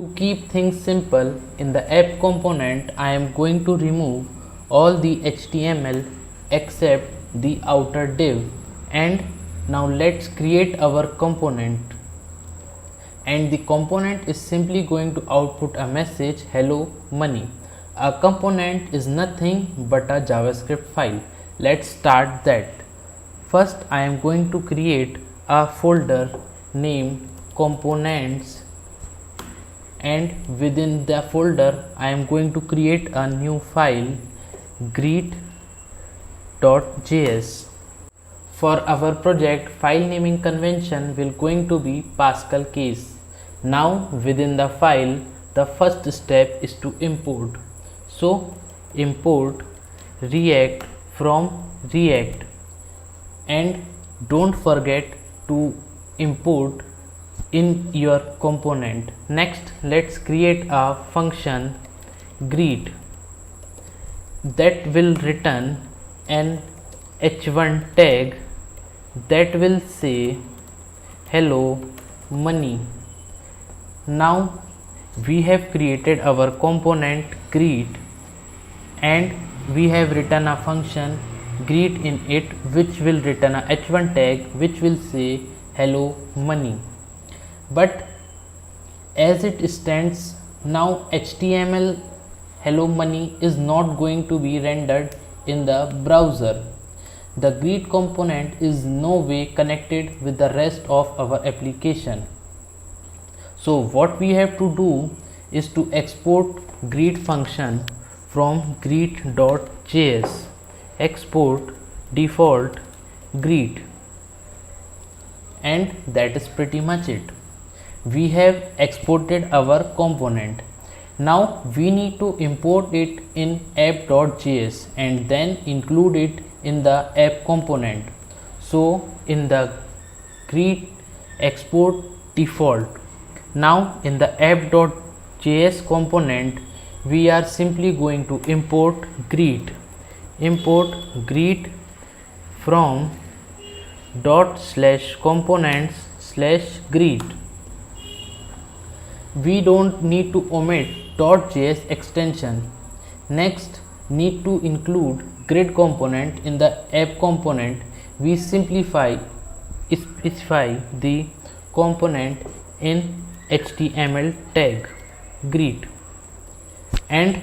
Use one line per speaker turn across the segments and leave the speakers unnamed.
To keep things simple, in the app component I am going to remove all the HTML except the outer div. And now let's create our component, and the component is simply going to output a message, hello money. A component is nothing but a JavaScript file. Let's start that. First I am going to create a folder named components, and within the folder I am going to create a new file greet.js. For our project, file naming convention will going to be Pascal case. Now within the file, the first step is to import. So import React from React, and don't forget to import in your component. Next, let's create a function greet that will return an h1 tag that will say hello money. Now we have created our component greet, and we have written a function greet in it which will return a h1 tag which will say hello money. But as it stands now, HTML hello money is not going to be rendered in the browser. The greet component is no way connected with the rest of our application. So what we have to do is to export greet function from greet.js, export default greet, and that is pretty much it. We have exported our component. Now we need to import it in app.js and then include it in the app component. So in the greet export default. Now in the app.js component we are simply going to import greet from ./components/greet. We don't need to omit .js extension. Next, need to include grid component in the app component. We specify the component in HTML tag greet, and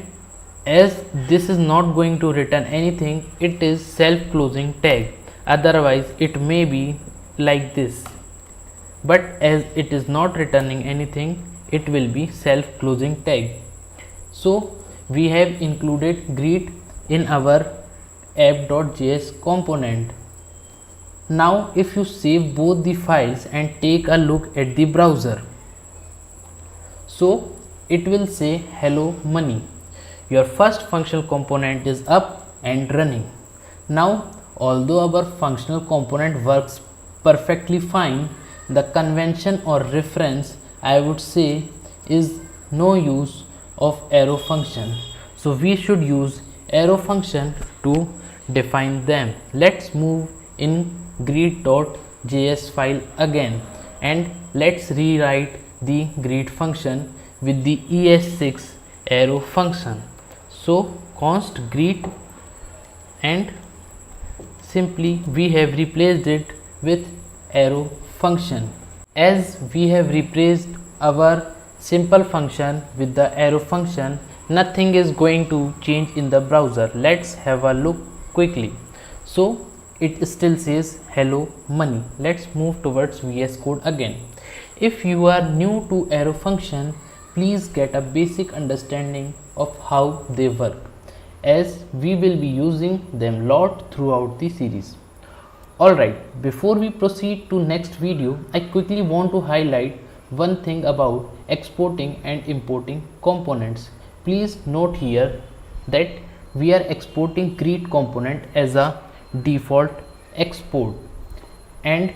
as this is not going to return anything, it is self-closing tag. Otherwise it may be like this, but as it is not returning anything, it will be self-closing tag. So we have included greet in our app.js component. Now if you save both the files and take a look at the browser, so it will say hello money. Your first functional component is up and running. Now although our functional component works perfectly fine, the convention or reference I would say is no use of arrow function. So we should use arrow function to define them. Let's move in greet.js file again, and let's rewrite the greet function with the ES6 arrow function. So const greet, and simply we have replaced it with arrow function. As we have replaced our simple function with the arrow function, nothing is going to change in the browser. Let's have a look quickly. So it still says hello money. Let's move towards VS Code again. If you are new to arrow function, please get a basic understanding of how they work, as we will be using them lot throughout the series. Alright, before we proceed to next video, I quickly want to highlight one thing about exporting and importing components. Please note here that we are exporting greet component as a default export, and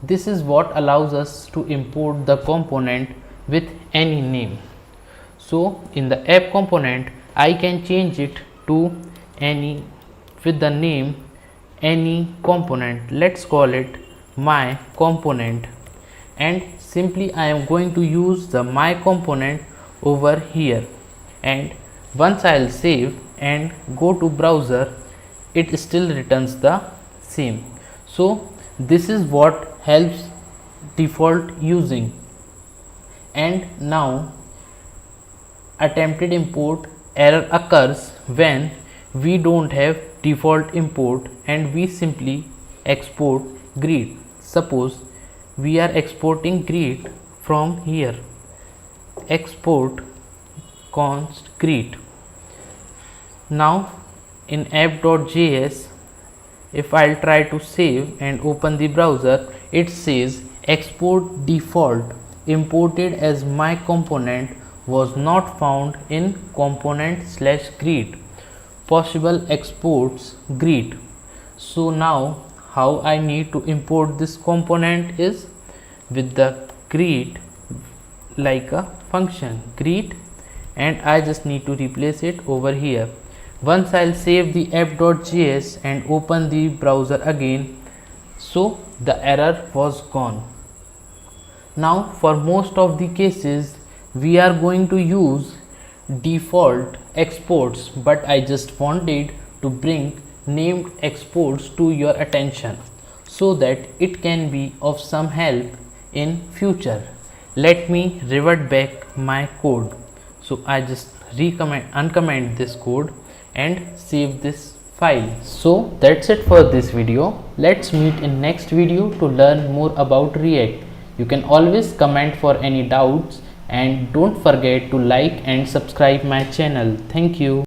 this is what allows us to import the component with any name. So in the app component I can change it to any with the name any component. Let's call it my component, and simply I am going to use the my component over here, and once I'll save and go to browser, it still returns the same. So this is what helps default using. And now attempted import error occurs when we don't have default import and we simply export greet. Suppose we are exporting greet from here, export const greet. Now in app.js, if I'll try to save and open the browser, it says export default imported as my component was not found in component/greet. Possible exports greet. So now how I need to import this component is with the greet, like a function greet, and I just need to replace it over here. Once I'll save the app.js and open the browser again, so the error was gone. Now for most of the cases we are going to use default exports, but I just wanted to bring named exports to your attention so that it can be of some help in future. Let me revert back my code. So I just uncomment this code and save this file. So that's it for this video. Let's meet in next video to learn more about React. You can always comment for any doubts, and don't forget to like and subscribe my channel. Thank you.